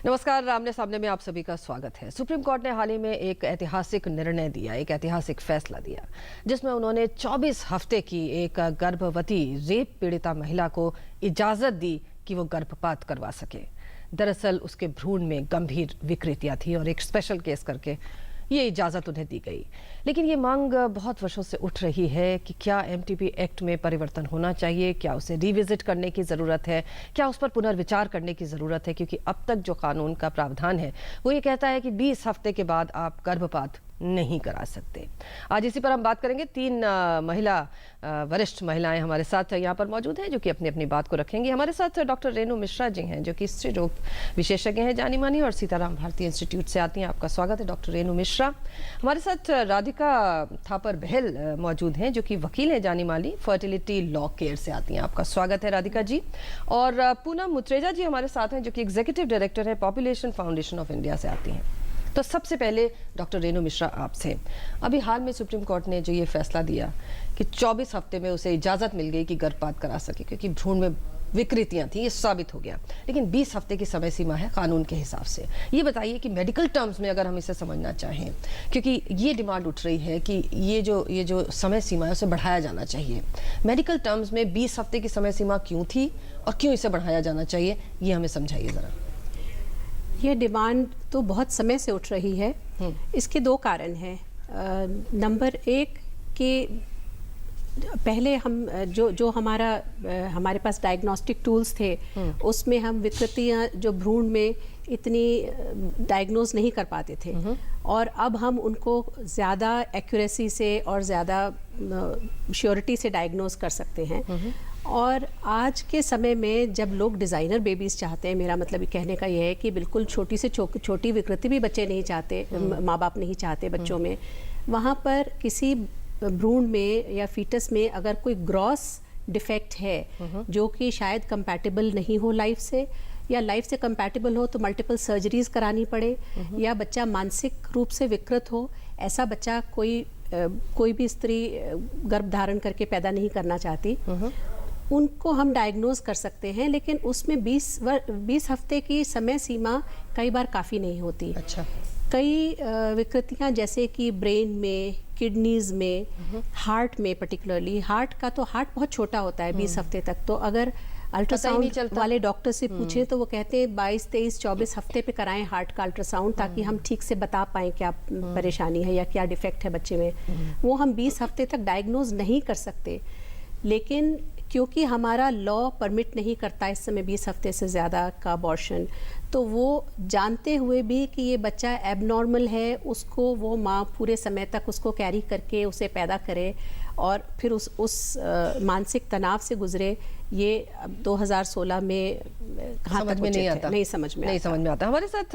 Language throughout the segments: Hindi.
नमस्कार, आमने सामने में आप सभी का स्वागत है। सुप्रीम कोर्ट ने हाल ही में एक ऐतिहासिक निर्णय दिया, एक ऐतिहासिक फैसला दिया, जिसमें उन्होंने 24 हफ्ते की एक गर्भवती रेप पीड़िता महिला को इजाजत दी कि वो गर्भपात करवा सके। दरअसल उसके भ्रूण में गंभीर विकृतियां थी और एक स्पेशल केस करके ये इजाज़त उन्हें दी गई। लेकिन ये मांग बहुत वर्षों से उठ रही है कि क्या एमटीपी एक्ट में परिवर्तन होना चाहिए, क्या उसे रिविजिट करने की ज़रूरत है, क्या उस पर पुनर्विचार करने की ज़रूरत है, क्योंकि अब तक जो कानून का प्रावधान है वो ये कहता है कि 20 हफ्ते के बाद आप गर्भपात नहीं करा सकते। आज इसी पर हम बात करेंगे। 3 वरिष्ठ महिलाएं हमारे साथ यहाँ पर मौजूद हैं जो कि अपनी अपनी बात को रखेंगी। हमारे साथ डॉक्टर रेणु मिश्रा जी हैं जो कि स्त्री रोग विशेषज्ञ हैं जानी मानी और सीताराम भारती इंस्टीट्यूट से आती हैं। आपका स्वागत है डॉक्टर रेणु मिश्रा। हमारे साथ राधिका थापर बहल मौजूद हैं जो कि वकील हैं जानी मानी, फर्टिलिटी लॉ केयर से आती हैं। आपका स्वागत है राधिका जी। और पूनम मुत्रेजा जी हमारे साथ हैं जो कि एग्जीक्यूटिव डायरेक्टर है पॉपुलेशन फाउंडेशन ऑफ इंडिया से आती हैं। तो सबसे पहले डॉक्टर रेणु मिश्रा आपसे, अभी हाल में सुप्रीम कोर्ट ने जो ये फैसला दिया कि 24 हफ्ते में उसे इजाज़त मिल गई कि गर्भपात करा सके क्योंकि भ्रूण में विकृतियां थी, ये साबित हो गया, लेकिन 20 हफ्ते की समय सीमा है कानून के हिसाब से। ये बताइए कि मेडिकल टर्म्स में अगर हम इसे समझना चाहें, क्योंकि ये डिमांड उठ रही है कि ये जो समय सीमा है उसे बढ़ाया जाना चाहिए। मेडिकल टर्म्स में 20 हफ्ते की समय सीमा क्यों थी और क्यों इसे बढ़ाया जाना चाहिए, ये हमें समझाइए ज़रा। ये डिमांड तो बहुत समय से उठ रही है। इसके 2 कारण हैं। नंबर 1 कि पहले हम जो हमारे पास डायग्नोस्टिक टूल्स थे उसमें हम विकृतियां जो भ्रूण में इतनी डायग्नोज नहीं कर पाते थे और अब हम उनको ज़्यादा एक्यूरेसी से और ज़्यादा श्योरिटी से डायग्नोज कर सकते हैं। और आज के समय में जब लोग डिज़ाइनर बेबीज़ चाहते हैं, मेरा मतलब कहने का यह है कि बिल्कुल छोटी से छोटी विकृति भी बच्चे नहीं चाहते, माँ बाप नहीं चाहते बच्चों में, वहाँ पर किसी भ्रूण में या फीटस में अगर कोई ग्रॉस डिफेक्ट है जो कि शायद कंपैटिबल नहीं हो लाइफ से, या लाइफ से कंपैटिबल हो तो मल्टीपल सर्जरीज करानी पड़े, या बच्चा मानसिक रूप से विकृत हो, ऐसा बच्चा कोई भी स्त्री गर्भ धारण करके पैदा नहीं करना चाहती, उनको हम डायग्नोज कर सकते हैं। लेकिन उसमें 20 हफ्ते की समय सीमा कई बार काफ़ी नहीं होती। अच्छा। कई विकृतियां जैसे कि ब्रेन में, किडनीज में, हार्ट में, पर्टिकुलरली हार्ट बहुत छोटा होता है 20 हफ्ते तक। तो अगर अल्ट्रासाउंड वाले डॉक्टर से पूछें तो वो कहते हैं 22, 23, 24 हफ्ते पे कराएं हार्ट का अल्ट्रासाउंड, ताकि हम ठीक से बता पाएं क्या परेशानी है या क्या डिफेक्ट है बच्चे में। वो हम 20 हफ्ते तक डायग्नोज नहीं कर सकते, लेकिन क्योंकि हमारा लॉ परमिट नहीं करता इस समय 20 हफ्ते से ज़्यादा का अबॉर्शन, तो वो जानते हुए भी कि ये बच्चा एबनॉर्मल है, उसको वो माँ पूरे समय तक उसको कैरी करके उसे पैदा करे और फिर उस मानसिक तनाव से गुजरे, ये 2016 में कहाँ तक नहीं आता, नहीं समझ में आता। हमारे साथ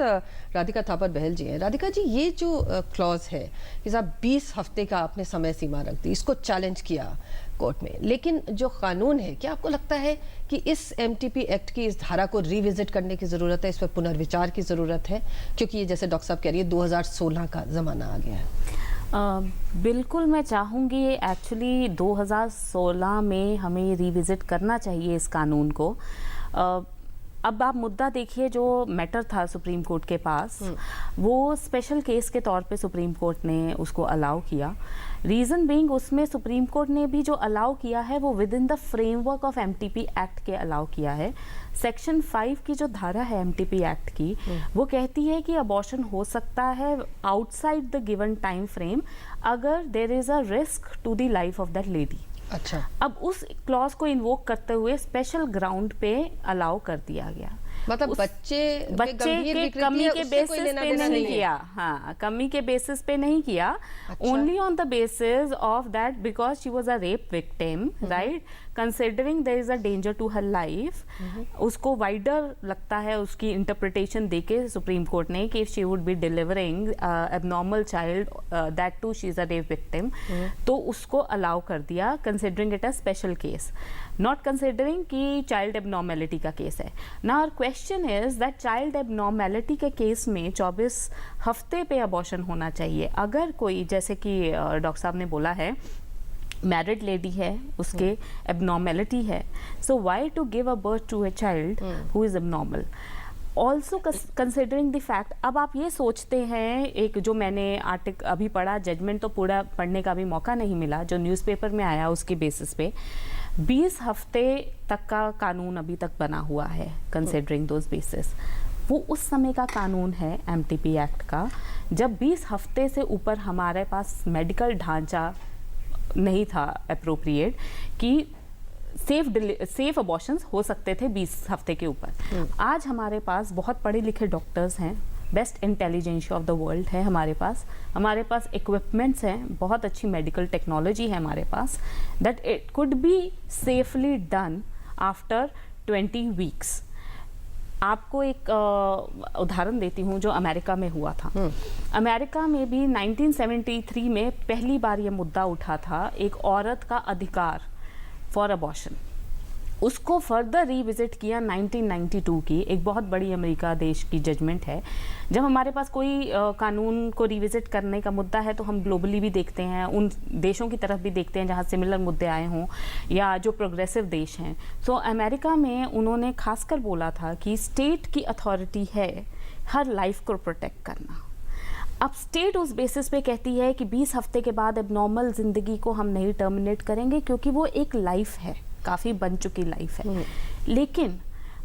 राधिका थापर बहल जी हैं। राधिका जी, ये जो क्लॉज है कि साहब 20 हफ्ते का आपने समय सीमा रख दी, इसको चैलेंज किया कोर्ट में, लेकिन जो कानून है, क्या आपको लगता है कि इस एमटीपी एक्ट की इस धारा को रिविजिट करने की ज़रूरत है, इस पर पुनर्विचार की ज़रूरत है, क्योंकि ये जैसे डॉक्टर साहब कह रही है 2016 का ज़माना आ गया है? बिल्कुल, मैं चाहूँगी एक्चुअली 2016 में हमें रिविजिट करना चाहिए इस कानून को। अब आप मुद्दा देखिए, जो मैटर था सुप्रीम कोर्ट के पास, वो स्पेशल केस के तौर पे सुप्रीम कोर्ट ने उसको अलाउ किया। रीज़न बीइंग, उसमें सुप्रीम कोर्ट ने भी जो अलाउ किया है वो with in the framework of MTP act के अलाउ किया है। सेक्शन 5 की जो धारा है एमटीपी एक्ट की, वो कहती है कि अबॉर्शन हो सकता है outside the given time frame अगर there is a risk to the life of that lady. अच्छा। अब उस क्लॉज को इन्वोक करते हुए स्पेशल ग्राउंड पे अलाउ कर दिया गया, मतलब बच्चे के कमी के बेसिस पे नहीं किया। हाँ, कमी के बेसिस पे नहीं किया, only on the basis of that because she was a rape victim, right, considering there is a danger to her life. उसको वाइडर लगता है उसकी इंटरप्रिटेशन देके सुप्रीम कोर्ट ने कि she would be delivering abnormal child, that to she is a rape victim, तो उसको अलाउ कर दिया considering it a special case, not considering कि चाइल्ड एबनॉर्मेलिटी का केस है। Now our question is that child abnormality के केस में 24 हफ्ते पे अबॉर्शन होना चाहिए। अगर कोई, जैसे कि डॉक्टर साहब ने बोला है, मैरिड लेडी है, उसके एबनॉर्मेलिटी है, so why to give a birth to a child who is abnormal. Also considering the fact, अब आप ये सोचते हैं, एक जो मैंने आर्टिकल अभी पढ़ा, जजमेंट तो पूरा पढ़ने का भी मौका नहीं मिला, जो न्यूज़पेपर में आया उसके बेसिस पे 20 हफ्ते तक का कानून अभी तक बना हुआ है, कंसिडरिंग दोज बेसिस। वो उस समय का कानून है एमटीपी एक्ट का, जब 20 हफ्ते से ऊपर हमारे पास मेडिकल ढांचा नहीं था अप्रोप्रिएट कि सेफ अबॉर्शंस हो सकते थे 20 हफ्ते के ऊपर। आज हमारे पास बहुत पढ़े लिखे डॉक्टर्स हैं, best intelligence of the world है हमारे पास इक्विपमेंट्स हैं, बहुत अच्छी मेडिकल टेक्नोलॉजी है हमारे पास, that it could be safely done after 20 weeks. आपको एक उदाहरण देती हूँ जो अमेरिका में हुआ था। अमेरिका में भी 1973 में पहली बार ये मुद्दा उठा था, एक औरत का अधिकार फॉर अबॉर्शन। उसको फर्दर रिविजिट किया 1992 की, एक बहुत बड़ी अमेरिका देश की जजमेंट है। जब हमारे पास कोई कानून को रिविजिट करने का मुद्दा है तो हम ग्लोबली भी देखते हैं, उन देशों की तरफ भी देखते हैं जहाँ सिमिलर मुद्दे आए हों या जो प्रोग्रेसिव देश हैं। सो अमेरिका में उन्होंने खासकर बोला था कि स्टेट की अथॉरिटी है हर लाइफ को प्रोटेक्ट करना। अब स्टेट उस बेसिस पे कहती है कि 20 हफ्ते के बाद एबनॉर्मल जिंदगी को हम नहीं टर्मिनेट करेंगे क्योंकि वो एक लाइफ है, काफ़ी बन चुकी लाइफ है। लेकिन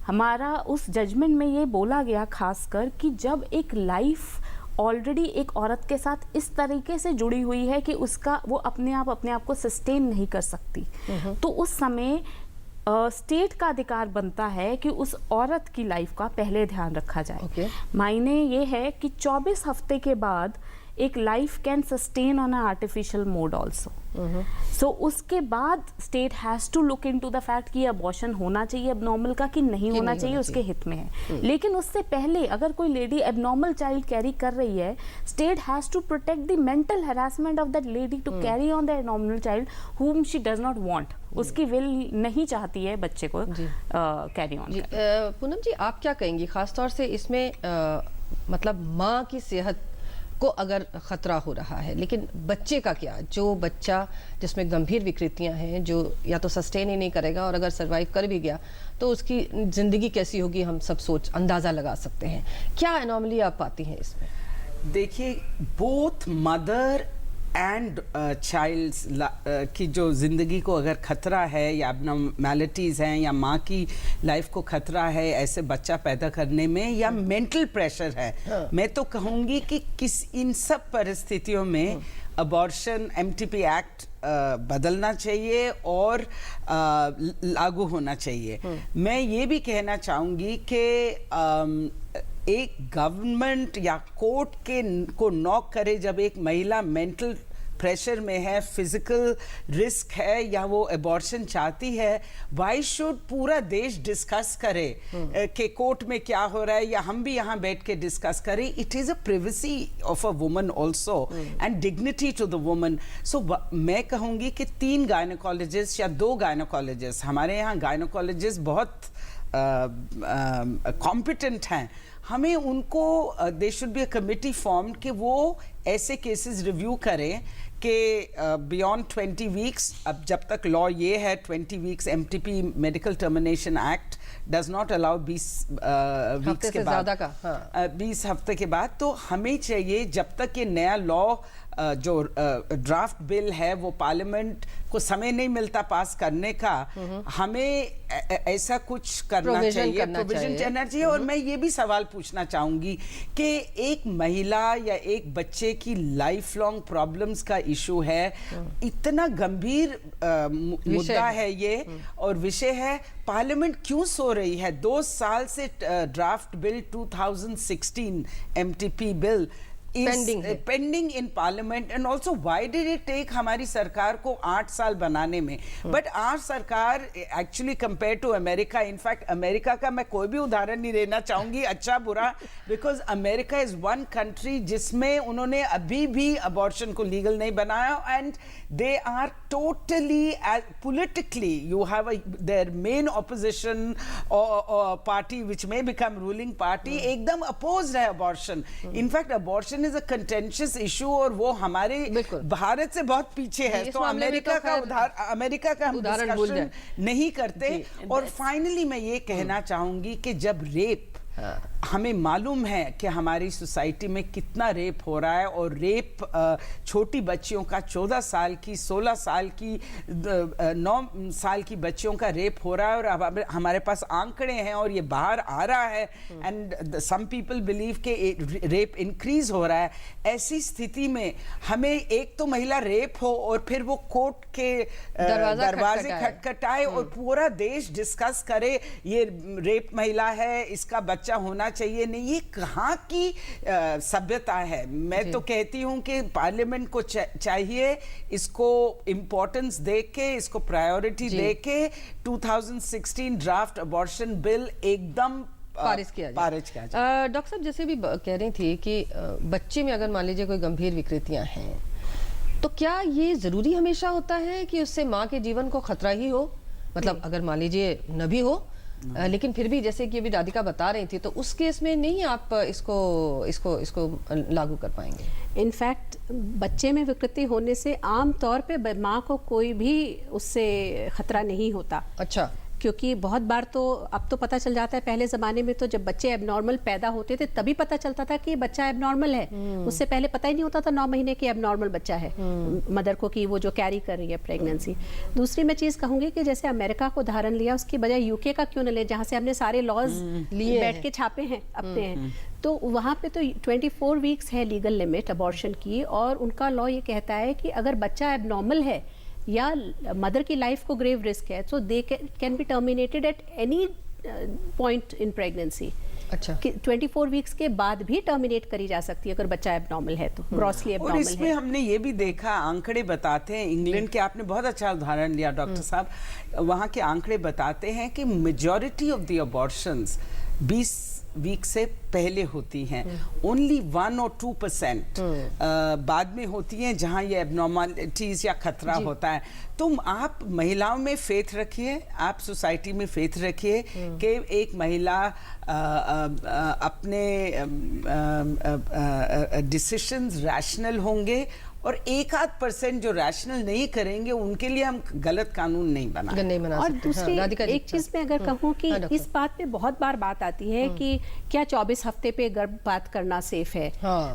हमारा उस जजमेंट में ये बोला गया खासकर कि जब एक लाइफ ऑलरेडी एक औरत के साथ इस तरीके से जुड़ी हुई है कि उसका वो अपने आप को सस्टेन नहीं कर सकती, तो उस समय स्टेट का अधिकार बनता है कि उस औरत की लाइफ का पहले ध्यान रखा जाए। मायने ये है कि 24 हफ्ते के बाद एक life can sustain on artificial mode also. So उसके बाद state has to look into the fact कि अबॉर्शन होना चाहिए एबनॉर्मल का कि नहीं होना चाहिए, उसके हित में है। लेकिन उससे पहले अगर कोई लेडी एबनॉर्मल चाइल्ड कैरी कर रही है, state has to protect the mental harassment of that lady to carry on the abnormal child whom she does not want, उसकी विल नहीं चाहती है बच्चे को कैरी ऑन। पूनम जी, आप क्या कहेंगी खासतौर से इसमें मतलब माँ की सेहत को अगर खतरा हो रहा है, लेकिन बच्चे का क्या, जो बच्चा जिसमें गंभीर विकृतियां हैं, जो या तो सस्टेन ही नहीं करेगा और अगर सरवाइव कर भी गया तो उसकी जिंदगी कैसी होगी हम सब अंदाजा लगा सकते हैं। क्या एनॉमली आप पाती हैं इसमें? देखिए, बोथ मदर एंड चाइल्ड्स की जो ज़िंदगी को अगर खतरा है या एबनॉर्मैलिटीज़ हैं या माँ की लाइफ को खतरा है ऐसे बच्चा पैदा करने में, या मेंटल प्रेशर है, मैं तो कहूँगी कि इन सब परिस्थितियों में अबॉर्शन एमटीपी एक्ट बदलना चाहिए और लागू होना चाहिए। मैं ये भी कहना चाहूँगी कि एक गवर्नमेंट या कोर्ट को नॉक करे जब एक महिला मेंटल प्रेशर में है, फिजिकल रिस्क है या वो अबॉर्शन चाहती है, वाई शुड पूरा देश डिस्कस करे कि कोर्ट में क्या हो रहा है या हम भी यहाँ बैठ के डिस्कस करें। It is a privacy of a woman also and dignity to the woman. So मैं कहूँगी कि 3 गायनोकोलॉजिस्ट या 2 गायनोकोलॉजिस्ट, हमारे यहाँ गायनोकोलॉजिस्ट बहुत कॉम्पिटेंट हैं, हमें उनको they should be a committee form कि वो ऐसे केसेस रिव्यू करें कि बियॉन्ड 20 वीक्स, अब जब तक लॉ ये है 20 weeks, MTP medical termination act does not allow 20 weeks के बाद, 20 हफ्ते के बाद, तो हमें चाहिए जब तक ये नया लॉ जो ड्राफ्ट बिल है वो पार्लियामेंट को समय नहीं मिलता पास करने का, हमें ऐसा कुछ करना चाहिए, प्रोविजन करना चाहिए। और मैं ये भी सवाल पूछना चाहूंगी कि एक महिला या एक बच्चे की लाइफ लॉन्ग प्रॉब्लम्स का इशू है, इतना गंभीर मुद्दा है ये और विषय है, पार्लियामेंट क्यों सो रही है? 2 साल से draft bill 2016 MTP bill pending in parliament, and also why did it take हमारी सरकार को 8 साल बनाने में? बट आर सरकार actually compare to America, in fact America का मैं कोई भी उदाहरण नहीं देना चाहूंगी अच्छा बुरा, because America is one country जिसमें उन्होंने अभी भी अबॉर्शन को लीगल नहीं बनाया, and they are totally politically, you have their main opposition or party which may become ruling party एकदम opposed है abortion. In fact, abortion is a contentious issue और वो हमारे भारत से बहुत पीछे है, तो अमेरिका का हम डिस्कशन नहीं करते। और फाइनली मैं ये कहना चाहूंगी कि जब रेप हमें मालूम है कि हमारी सोसाइटी में कितना रेप हो रहा है, और रेप छोटी बच्चियों का 14 साल की, 16 साल की, 9 साल की बच्चियों का रेप हो रहा है, और अब हमारे पास आंकड़े हैं और ये बाहर आ रहा है। एंड सम पीपल बिलीव कि रेप इंक्रीज हो रहा है। ऐसी स्थिति में हमें एक तो महिला रेप हो और फिर वो कोर्ट के दरवाजे खटखटाए और पूरा देश डिस्कस करे ये रेप महिला है, इसका बच्चा होना चाहिए नहीं, ये कहाँ की सभ्यता है। मैं तो कहती हूँ कि पार्लियामेंट को चाहिए इसको इम्पोर्टेंस दे के, इसको प्रायोरिटी दे के 2016 ड्राफ्ट अबॉर्शन बिल एकदम पारित किया जाए। डॉक्टर साहब जैसे भी कह रही थी कि बच्चे में अगर मान लीजिए कोई गंभीर विकृतियां हैं, तो क्या ये जरूरी हमेशा होता है कि उससे माँ के जीवन को खतरा ही हो? मतलब अगर मान लीजिए न भी हो, लेकिन फिर भी जैसे कि अभी राधिका बता रही थी, तो उस केस में नहीं आप इसको लागू कर पाएंगे? इनफैक्ट बच्चे में विकृति होने से आम तौर पे माँ को कोई भी उससे खतरा नहीं होता। अच्छा। क्योंकि बहुत बार तो अब तो पता चल जाता है, पहले ज़माने में तो जब बच्चे एबनॉर्मल पैदा होते थे तभी पता चलता था कि ये बच्चा एबनॉर्मल है। उससे पहले पता ही नहीं होता था 9 महीने की एबनॉर्मल बच्चा है मदर को, कि वो जो कैरी कर रही है प्रेगनेंसी। दूसरी मैं चीज़ कहूँगी कि जैसे अमेरिका को उदाहरण लिया, उसकी बजाय यूके का क्यों न ले, जहाँ से हमने सारे लॉज बैठ के छापे हैं अपने हैं। तो वहाँ पे तो 24 वीक्स है लीगल लिमिट अबॉर्शन की, और उनका लॉ ये कहता है कि अगर बच्चा एबनॉर्मल है या मदर की लाइफ को ग्रेव रिस्क है, so they can be terminated at any point in pregnancy. अच्छा। 24 वीक्स के बाद भी टर्मिनेट करी जा सकती है अगर बच्चा एबनॉर्मल है तो, ग्रॉसली एबनॉर्मल है। और इसमें हमने ये भी देखा, आंकड़े बताते हैं, इंग्लैंड के आपने बहुत अच्छा उदाहरण लिया डॉक्टर साहब, वहाँ के आंकड़े बताते हैं कि majority of the abortions 20 week से पहले होती हैं। ओनली 1 और 2% बाद में होती हैं जहां ये एबनॉर्मलिटीज या खतरा होता है। तो आप महिलाओं में फेथ रखिए, आप सोसाइटी में फेथ रखिए कि एक महिला अपने डिसीजंस रैशनल होंगे, और 1-8% जो रैशनल नहीं करेंगे उनके लिए हम गलत कानून नहीं बना और दूसरी एक चीज में अगर कहूँ कि इस बात पे बहुत बार बात आती है कि क्या 24 हफ्ते पे गर्भपात करना सेफ है?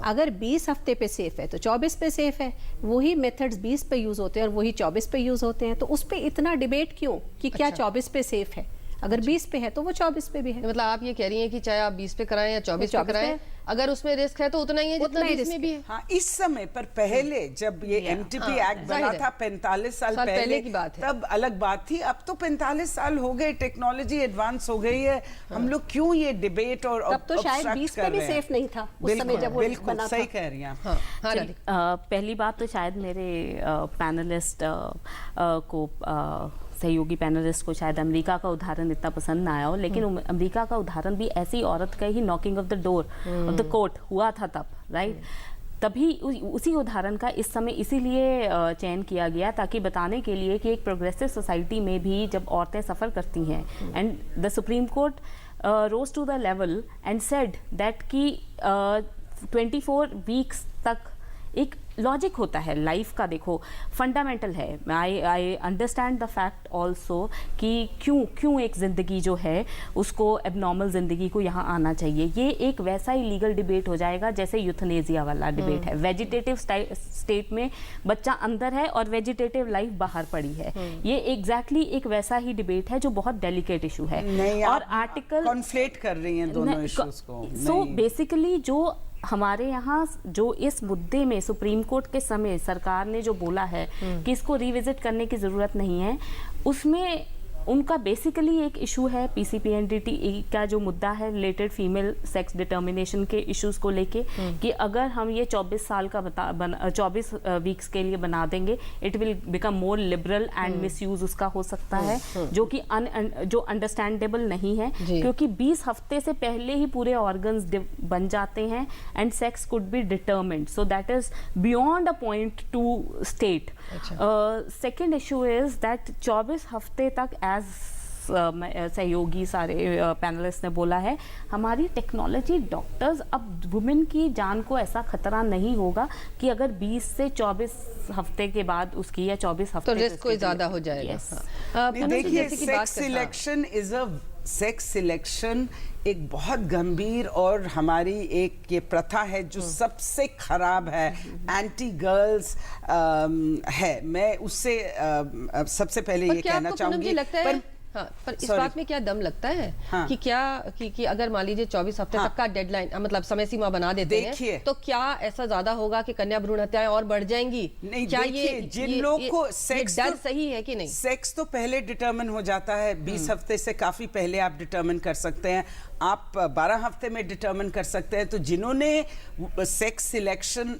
अगर 20 हफ्ते पे सेफ है तो 24 पे सेफ है। वही मेथड्स 20 पे यूज होते हैं और वही 24 पे यूज होते हैं, तो उस पे इतना डिबेट क्यों कि क्या 24 पे सेफ है? अगर 20 पे है तो वो 24 पे भी है। मतलब आप ये कह रही हैं कि चाहे आप 20 पे कराएं या 24 पे कराएं, अगर उसमें रिस्क है तो उतना ही है जितना 20 में भी है। हाँ, इस समय पर पहले जब ये एमटीपी एक्ट बना था 45 साल पहले की बात है, तब अलग बात थी। अब तो 45 साल हो गए, टेक्नोलॉजी एडवांस हो गई है, हम लोग क्यों ये डिबेट और तब तो शायद 20 पे भी सेफ नहीं था उस समय जब वो बना था। सही कह रही हैं। पहली बात तो शायद मेरे पैनलिस्ट को, सहयोगी पैनलिस्ट को शायद अमेरिका का उदाहरण इतना पसंद ना आया हो, लेकिन अमेरिका का उदाहरण भी ऐसी औरत का ही knocking of the door of the court हुआ था तब, राइट? तभी उसी उदाहरण का इस समय इसीलिए चयन किया गया ताकि बताने के लिए कि एक प्रोग्रेसिव सोसाइटी में भी जब औरतें सफ़र करती हैं, and the Supreme Court rose to the level and said that कि 24 वीक्स तक एक लॉजिक होता है लाइफ का, देखो फंडामेंटल है। I understand the fact also कि क्यों एक ज़िंदगी जो है उसको एबनॉर्मल ज़िंदगी को यहाँ आना चाहिए। ये एक वैसा ही लीगल डिबेट हो जाएगा जैसे यूथनेजिया वाला डिबेट है। वेजिटेटिव स्टेट में बच्चा अंदर है और वेजिटेटिव लाइफ बाहर पड़ी है। ये एग्जैक्टली एक वैसा ही डिबेट है जो बहुत डेलिकेट इशू है। और आर्टिकल कॉन्फ्लेट कर रही हैं दोनों इश्यूज को। सो बेसिकली जो हमारे यहाँ जो इस मुद्दे में सुप्रीम कोर्ट के समय सरकार ने जो बोला है कि इसको रिविजिट करने की ज़रूरत नहीं है, उसमें उनका बेसिकली एक इशू है पीसीपीएनडीटी का जो मुद्दा है रिलेटेड फीमेल सेक्स डिटर्मिनेशन के इश्यूज को लेके, कि अगर हम ये 24 साल का 24 वीक्स के लिए बना देंगे, it will become more liberal and misuse उसका हो सकता है, जो कि जो अंडरस्टैंडेबल नहीं है, क्योंकि 20 हफ्ते से पहले ही पूरे ऑर्गन्स बन जाते हैं and sex could be determined, so that is beyond a point two state. Second issue is that 24 हफ्ते तक सहयोगी सारे पैनलिस्ट ने बोला है, हमारी टेक्नोलॉजी डॉक्टर्स अब वुमेन की जान को ऐसा खतरा नहीं होगा कि अगर 20 से 24 हफ्ते के बाद उसकी या 24 हफ्ते तो रिस्क कोई ज्यादा हो जाएगा। देखिए, sex selection is a sex selection एक बहुत गंभीर और हमारी एक ये प्रथा है जो सबसे खराब है, एंटी गर्ल्स है। मैं उससे सबसे पहले ये कहना चाहूंगी, पर इस बात में क्या दम लगता है कि क्या कि अगर मान लीजिए 24 हफ्ते तक का डेडलाइन मतलब समय सीमा बना देते हैं तो क्या ऐसा ज्यादा होगा कि कन्या भ्रूण हत्याएं और बढ़ जाएंगी? नहीं, क्या जिन लोग को सेक्स डर सही है कि नहीं? सेक्स तो पहले डिटरमिन हो जाता है, 20 हफ्ते से काफी पहले आप डिटरमिन कर सकते हैं, आप 12 हफ्ते में डिटरमिन कर सकते हैं। तो जिन्होंने सेक्स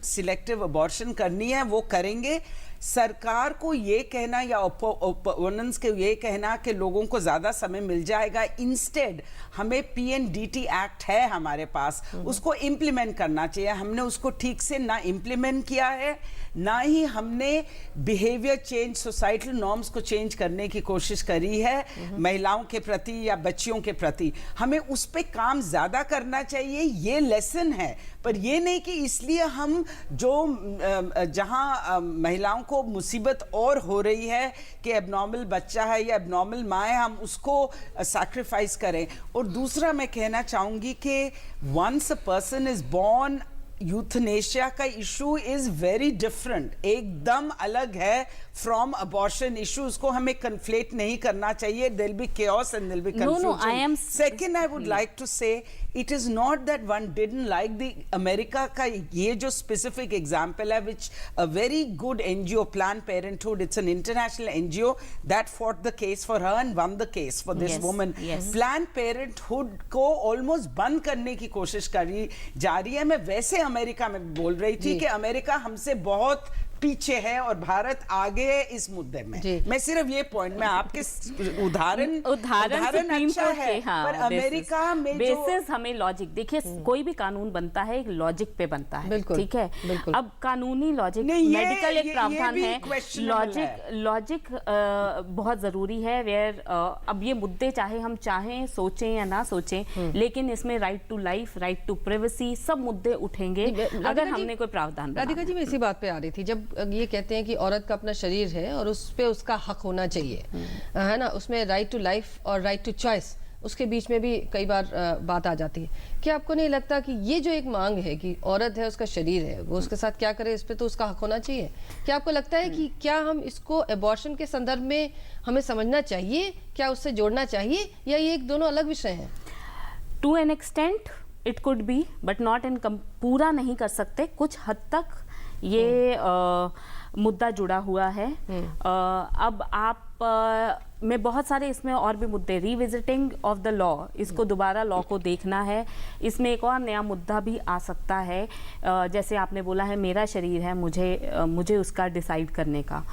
सिलेक्टिव अबॉर्शन करनी है वो करेंगे। सरकार को ये कहना या ओपोनेंट्स को ये कहना कि लोगों को ज्यादा समय मिल जाएगा, इंस्टेड हमें पीएनडीटी एक्ट है हमारे पास, उसको इम्प्लीमेंट करना चाहिए। हमने उसको ठीक से ना इम्प्लीमेंट किया है, ना ही हमने बिहेवियर चेंज, सोसाइटल नॉर्म्स को चेंज करने की कोशिश करी है महिलाओं के प्रति या बच्चियों के प्रति। हमें उस पे काम ज्यादा करना चाहिए, ये लेसन है। पर ये नहीं कि इसलिए हम जो जहां महिलाओं को मुसीबत और हो रही है कि एबनॉर्मल बच्चा है या एबनॉर्मल माँ है, हम उसको सैक्रिफाइस करें। और दूसरा मैं कहना चाहूंगी कि once a person is born, euthanasia का इशू इज वेरी डिफरेंट, एकदम अलग है फ्रॉम अबॉर्शन इशू। उसको हमें कन्फ्लेट नहीं करना चाहिए। There be chaos and there'll be confusion. Second, I would like to say it is not that one didn't like the America का ये जो specific example है, which a very good NGO, Planned Parenthood, it's an international NGO that fought the case for her and won the case for this woman. Planned Parenthood को almost बंद करने की कोशिश करी जा रही है। मैं वैसे अमेरिका में बोल रही थी कि अमेरिका हमसे बहुत पीछे है और भारत आगे है इस मुद्दे में। मैं सिर्फ ये पॉइंट में आपके उदाहरण अच्छा है, पर अमेरिका में बेसिस हमें लॉजिक देखिए, कोई भी कानून बनता है एक लॉजिक पे बनता है, ठीक है? अब कानूनी लॉजिक, मेडिकल एक प्रावधान है, लॉजिक बहुत जरूरी है। वेयर अब ये मुद्दे चाहे हम चाहें, सोचें या ना सोचें, लेकिन इसमें right to life, right to privacy, सब मुद्दे उठेंगे अगर हमने कोई प्रावधान। राधिका जी, मैं इसी बात पे आ रही थी, जब ये कहते हैं कि औरत का अपना शरीर है और उस पे उसका हक होना चाहिए, है ना, उसमें राइट टू लाइफ और राइट टू चॉइस, उसके बीच में भी कई बार बात आ जाती है। क्या आपको नहीं लगता कि ये जो एक मांग है कि औरत है, उसका शरीर है, वो उसके साथ क्या करे, इस पे तो उसका हक होना चाहिए? क्या आपको लगता है कि क्या हम इसको एबॉर्शन के संदर्भ में हमें समझना चाहिए, क्या उससे जोड़ना चाहिए, या ये एक दोनों अलग विषय हैं? To an extent it could be, but not in पूरा नहीं कर सकते। कुछ हद तक ये मुद्दा जुड़ा हुआ है। अब आप में बहुत सारे इसमें और भी मुद्दे, रिविजिटिंग ऑफ द लॉ, इसको दोबारा लॉ को देखना है। इसमें एक और नया मुद्दा भी आ सकता है, जैसे आपने बोला है मेरा शरीर है, मुझे उसका डिसाइड करने का।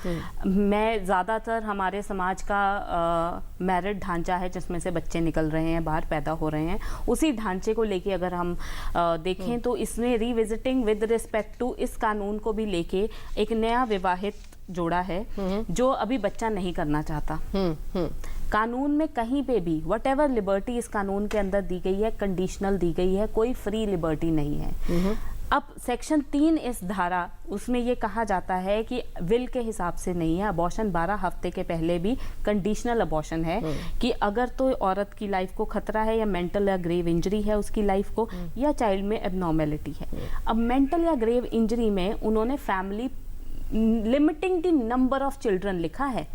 मैं ज़्यादातर हमारे समाज का मैरिड ढांचा है जिसमें से बच्चे निकल रहे हैं, बाहर पैदा हो रहे हैं, उसी ढांचे को लेके अगर हम देखें तो इसमें रिविजिटिंग विद रिस्पेक्ट टू इस कानून को भी लेके एक नया विवाहित जोड़ा है जो अभी बच्चा नहीं करना चाहता। कानून में कहीं पे भी वट एवर लिबर्टी इस कानून के अंदर दी गई है, कंडीशनल दी गई है, कोई फ्री लिबर्टी नहीं है। अब सेक्शन 3 इस धारा, उसमें ये कहा जाता है कि विल के हिसाब से नहीं है, अबॉर्शन 12 हफ्ते के पहले भी कंडीशनल अबॉर्शन है कि अगर तो औरत की लाइफ को खतरा है, या मेंटल या ग्रेव इंजरी है उसकी लाइफ को, या चाइल्ड में एबनॉर्मेलिटी है। अब मेंटल या ग्रेव इंजरी में उन्होंने family limiting the number of children लिखा है,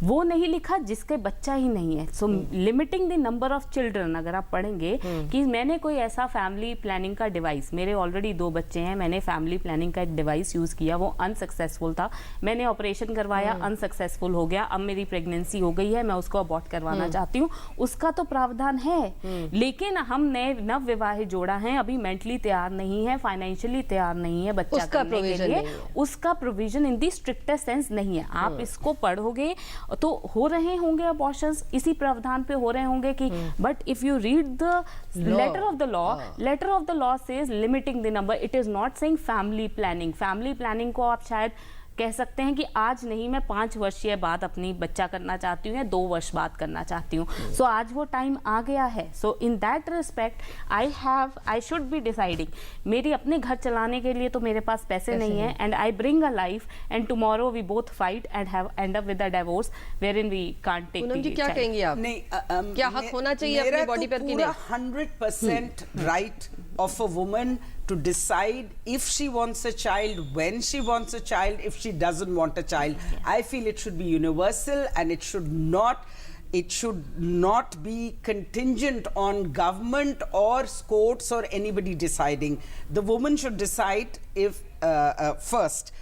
वो नहीं लिखा जिसके बच्चा ही नहीं है। So limiting the number of children, अगर आप पढ़ेंगे कि मैंने कोई ऐसा फैमिली प्लानिंग का डिवाइस, मेरे ऑलरेडी 2 बच्चे हैं, मैंने फैमिली प्लानिंग का एक डिवाइस यूज किया, वो अनसक्सेसफुल था, मैंने ऑपरेशन करवाया, अनसक्सेसफुल हो गया, अब मेरी प्रेगनेंसी हो गई है, मैं उसको अबॉर्ट करवाना चाहती हूँ, उसका तो प्रावधान है। लेकिन हम नए नव विवाहित जोड़ा है, अभी मेंटली तैयार नहीं है, फाइनेंशियली तैयार नहीं है बच्चा करने के लिए, उसका provision in the strictest sense नहीं है। आप इसको पढ़ोगे तो हो रहे होंगे अबॉर्शंस इसी प्रावधान पे हो रहे होंगे कि, but if you read the letter of the law says limiting the number, it is not saying family planning. Family planning को आप शायद कह सकते हैं कि आज नहीं, मैं 5 वर्षीय बाद अपनी बच्चा करना चाहती हूँ या 2 वर्ष बाद करना चाहती हूँ। सो आज वो टाइम आ गया है। So in that respect I should be deciding, मेरी अपने घर चलाने के लिए तो मेरे पास पैसे नहीं है, and I bring a life and tomorrow we both fight and have end up with a divorce where in we can't take Poonam ji क्या कहेंगी आप? नहीं, क्या हक होना चाहिए अपनी बॉडी पर कि नहीं? 100% right of a woman to decide if she wants a child, when she wants a child, if she doesn't want a child. I feel it should be universal, and it should not be contingent on government or courts or anybody deciding. The woman should decide if first.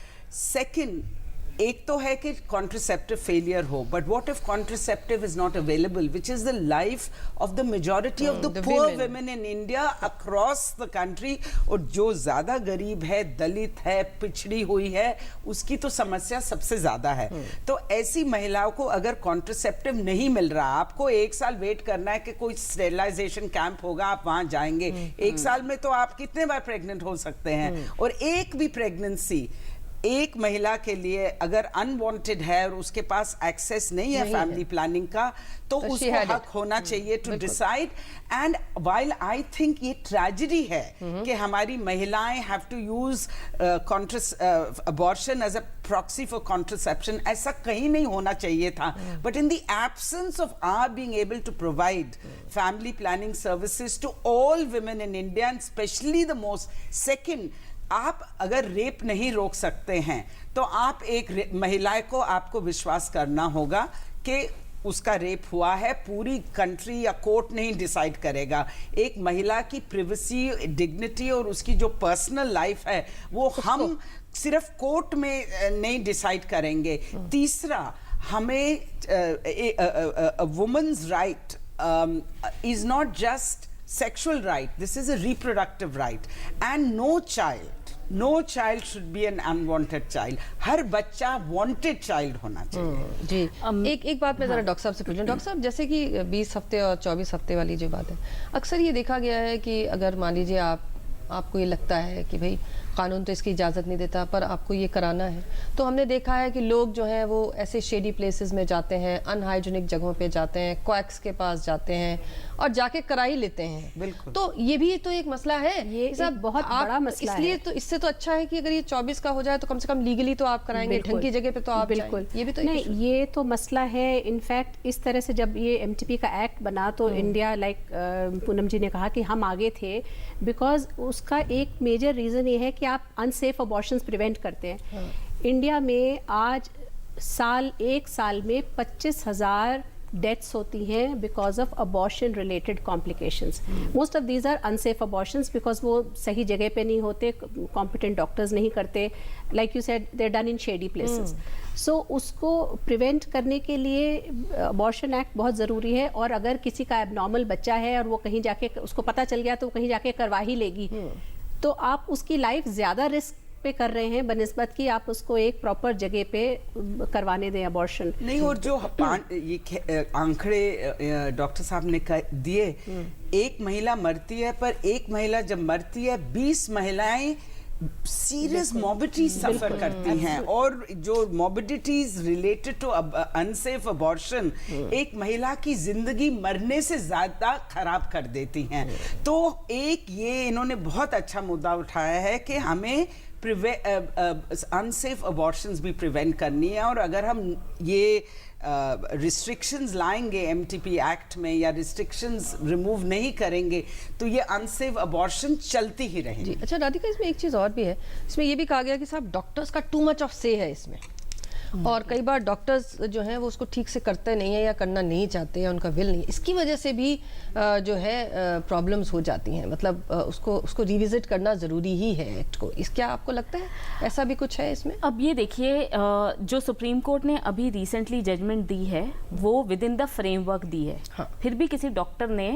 Second, एक तो है कि कॉन्ट्रासेप्टिव फेलियर हो, but what if contraceptive is not available, which is the life of the majority of the poor women in India across the country. और जो ज्यादा गरीब है, दलित है, पिछड़ी हुई है, उसकी तो समस्या सबसे ज्यादा है। तो ऐसी महिलाओं को अगर कॉन्ट्रासेप्टिव नहीं मिल रहा, आपको 1 साल वेट करना है कि कोई स्टेरिलाइजेशन कैंप होगा, आप वहां जाएंगे। 1 साल में तो आप कितने बार प्रेग्नेंट हो सकते हैं? और एक भी प्रेगनेंसी एक महिला के लिए अगर अनवांटेड है और उसके पास एक्सेस नहीं है फैमिली प्लानिंग का, तो उसको हक होना चाहिए to decide. And while I think ये ट्रेजेडी है कि हमारी महिलाएं have to use abortion as a proxy for contraception, ऐसा कहीं नहीं होना चाहिए था। But in the absence of our being able to provide family planning services to all women in India and especially the most, second, आप अगर रेप नहीं रोक सकते हैं तो आप एक महिला को आपको विश्वास करना होगा कि उसका रेप हुआ है, पूरी कंट्री या कोर्ट नहीं डिसाइड करेगा। एक महिला की प्राइवेसी, डिग्निटी और उसकी जो पर्सनल लाइफ है वो हम सिर्फ कोर्ट में नहीं डिसाइड करेंगे। तीसरा, हमें women's right is not just sexual right, this is a reproductive right, and no child should be an unwanted child. हर बच्चा wanted child होना चाहिए। जी एक बात मैं जरा डॉक्टर साहब से पूछ लूं। डॉक्टर साहब, जैसे कि 20 हफ्ते और 24 हफ्ते वाली जो बात है, अक्सर ये देखा गया है कि अगर मान लीजिए आपको ये लगता है कि भाई कानून तो इसकी इजाज़त नहीं देता, पर आपको ये कराना है, तो हमने देखा है कि लोग जो हैं वो ऐसे शेडी प्लेसेस में जाते हैं, अनहाइजीनिक जगहों पे जाते हैं, क्वैक्स के पास जाते हैं और जाके करा ही लेते हैं। बिल्कुल। तो ये भी तो एक मसला है, ये सब बहुत बड़ा मसला है। इसलिए तो इससे तो अच्छा है कि अगर ये 24 का हो जाए तो कम से कम लीगली तो आप कराएंगे, ढंग की जगह पे तो आप बिल्कुल। ये भी तो नहीं, ये तो मसला है। इनफैक्ट इस तरह से जब ये MTP का एक्ट बना तो इंडिया, लाइक पूनम जी ने कहा कि हम आगे थे, बिकॉज उसका एक मेजर रीजन ये है कि आप अनसेफ अबॉर्शंस प्रिवेंट करते हैं। इंडिया में आज एक साल में 25,000 डेथ्स होती हैं because of abortion related complications. Most of these are unsafe abortions because वो सही जगह पे नहीं होते, कॉम्पिटेंट डॉक्टर्स नहीं करते, like you said they are done in shady places. So उसको प्रिवेंट करने के लिए अबॉर्शन एक्ट बहुत ज़रूरी है। और अगर किसी का एबनॉर्मल बच्चा है और वो कहीं जाके उसको पता चल गया तो वो कहीं जाके करवा ही लेगी, तो आप उसकी लाइफ ज़्यादा रिस्क पे कर रहे हैं बनिस्बत कि आप उसको एक प्रॉपर जगह पे करवाने दें अबॉर्शन। नहीं, और जो ये आंकड़े डॉक्टर साहब ने दिए, एक महिला मरती है, पर एक महिला जब मरती है 20 महिलाएं सीरियस मॉर्बिडिटी सफर करती हैं। और जो मॉर्बिडिटीज रिलेटेड टू अनसेफ अबॉर्शन एक महिला की जिंदगी मरने से ज्यादा खराब कर देती हैं। तो एक ये इन्होंने बहुत अच्छा मुद्दा उठाया है कि हमें अनसेफ अबॉर्शंस भी प्रिवेंट करनी है। और अगर हम ये रिस्ट्रिक्शंस लाएंगे MTP एक्ट में या रिस्ट्रिक्शंस रिमूव नहीं करेंगे तो ये अनसेफ अबॉर्शन चलती ही रहेंगी। अच्छा राधिका, इसमें एक चीज़ और भी है, इसमें ये भी कहा गया कि साहब डॉक्टर्स का टू मच ऑफ से है इसमें, और कई बार डॉक्टर्स जो हैं वो उसको ठीक से करते नहीं है या करना नहीं चाहते या उनका विल नहीं है। इसकी वजह से भी जो है प्रॉब्लम्स हो जाती हैं, मतलब उसको रिविजिट करना ज़रूरी ही है एक्ट को। इस क्या आपको लगता है ऐसा भी कुछ है इसमें? अब ये देखिए, जो सुप्रीम कोर्ट ने अभी रिसेंटली जजमेंट दी है वो विद इन द फ्रेमवर्क दी है। हाँ। फिर भी किसी डॉक्टर ने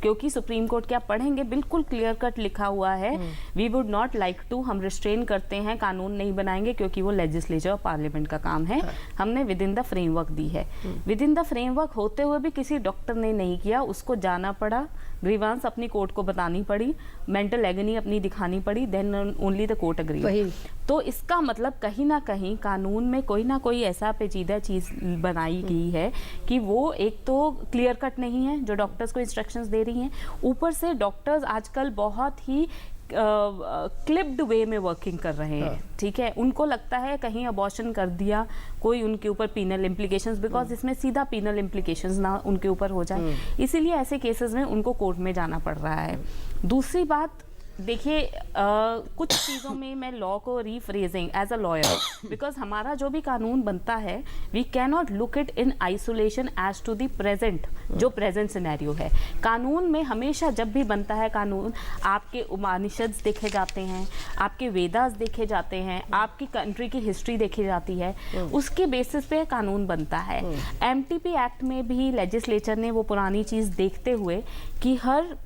क्योंकि सुप्रीम कोर्ट के आप पढ़ेंगे बिल्कुल क्लियर कट लिखा हुआ है, we would not like to, हम रिस्ट्रेन करते हैं, कानून नहीं बनाएंगे क्योंकि वो लेजिस्लेचर और पार्लियामेंट का काम है, हमने विद इन द फ्रेमवर्क दी है। विद इन द फ्रेमवर्क होते हुए भी किसी डॉक्टर ने नहीं किया, उसको जाना पड़ा, ग्रीवांस अपनी कोर्ट को बतानी पड़ी, मेंटल एगनी अपनी दिखानी पड़ी, then only the court agree. तो इसका मतलब कहीं ना कहीं कानून में कोई ना कोई ऐसा पेचीदा चीज बनाई गई है कि वो एक तो क्लियर कट नहीं है जो डॉक्टर्स को इंस्ट्रक्शंस दे रही हैं, ऊपर से डॉक्टर्स आजकल बहुत ही क्लिप्ड वे में वर्किंग कर रहे हैं, ठीक है, उनको लगता है कहीं अबॉर्शन कर दिया कोई उनके ऊपर पीनल इम्प्लीकेशंस, बिकॉज इसमें सीधा पीनल इम्प्लीकेशंस ना उनके ऊपर हो जाए, इसीलिए ऐसे केसेस में उनको कोर्ट में जाना पड़ रहा है। दूसरी बात देखिए, कुछ चीज़ों में मैं लॉ को rephrasing as a lawyer, because हमारा जो भी कानून बनता है we can not look it in isolation as to the present, जो प्रेजेंट सिनेरियो है। कानून में हमेशा जब भी बनता है कानून, आपके उपनिषद देखे जाते हैं, आपके वेदास देखे जाते हैं, आपकी कंट्री की हिस्ट्री देखी जाती है, उसके बेसिस पे कानून बनता है। एमटीपी एक्ट में भी लेजिस्लेचर ने वो पुरानी चीज़ देखते हुए कि हर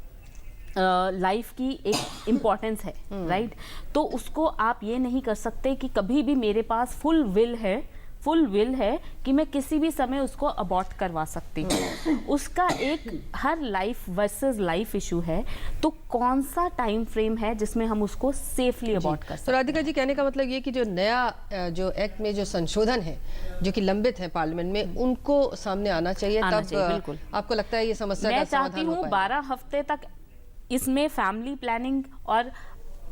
लाइफ की एक इम्पॉर्टेंस है, राइट, तो उसको आप ये नहीं कर सकते कि कभी भी मेरे पास फुल विल है कि मैं किसी भी समय उसको अबॉर्ट करवा सकती हूँ। उसका एक हर लाइफ वर्सेस लाइफ इशू है, तो कौन सा टाइम फ्रेम है जिसमें हम उसको सेफली अबॉर्ट कर सकते हैं। तो राधिका जी, कहने का मतलब ये कि जो नया जो एक्ट में जो संशोधन है जो कि लंबित है पार्लियामेंट में, उनको सामने आना चाहिए, तब बिल्कुल। आपको लगता है ये समस्या का समाधान हो पाएगा? मैं चाहती हूँ 12 हफ्ते तक इसमें फैमिली प्लानिंग और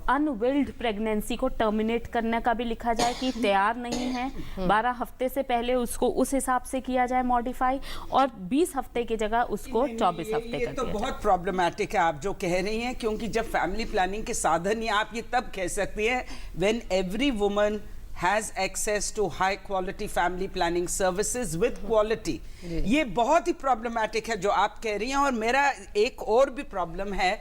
अनविल्ड प्रेगनेंसी को टर्मिनेट करने का भी लिखा जाए कि तैयार नहीं है, 12 हफ्ते से पहले उसको उस हिसाब से किया जाए मॉडिफाई, और 20 हफ्ते की जगह उसको 24 हफ्ते ये कर तो दिया बहुत प्रॉब्लमैटिक है आप जो कह रही हैं, क्योंकि जब फैमिली प्लानिंग के साधन, या आप ये तब कह सकती हैं when every woman has access to high quality family planning services with quality। ये बहुत ही प्रॉब्लमैटिक है जो आप कह रही हैं। और मेरा एक और भी प्रॉब्लम है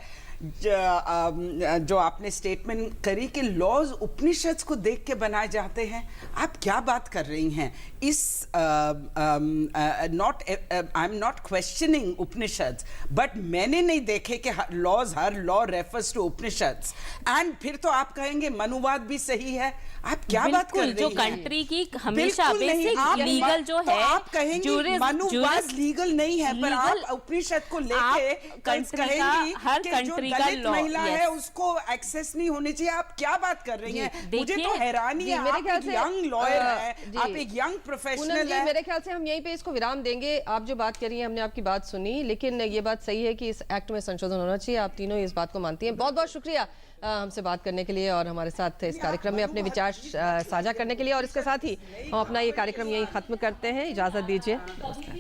जो आपने स्टेटमेंट करी कि लॉज उपनिषद को देख के बनाए जाते हैं। आप क्या बात कर रही हैं? Is not I am not questioning Upanishad, but मैंने नहीं देखे कि लॉज, हर law refers to Upanishad, and फिर तो आप कहेंगे मनुवाद भी सही है। आप क्या बात कर रही हैं? जो कंट्री की हमेशा बेसिक लीगल जो है, आप कहेंगे मनुवाद लीगल नहीं है, पर आप उपनिषद को लेके कहेंगी हर कि कंट्री जो दलित महिला है उसको एक्सेस नहीं होनी चाहिए। आप क्या बात कर रही हैं? मुझे तो हैरानी है। आप एक यंग लॉयर है, आप एक यंग प्रोफेशनल है। मेरे ख्याल से हम यहीं पे इसको विराम देंगे। आप जो बात कर रही हैं, हमने आपकी बात सुनी, लेकिन ये बात सही है कि इस एक्ट में संशोधन होना चाहिए। आप तीनों इस बात को मानती हैं। बहुत बहुत शुक्रिया हमसे बात करने के लिए और हमारे साथ इस कार्यक्रम में अपने विचार साझा करने के लिए। और इसके साथ ही हम अपना ये कार्यक्रम यहीं खत्म करते हैं। इजाजत दीजिए। नमस्कार।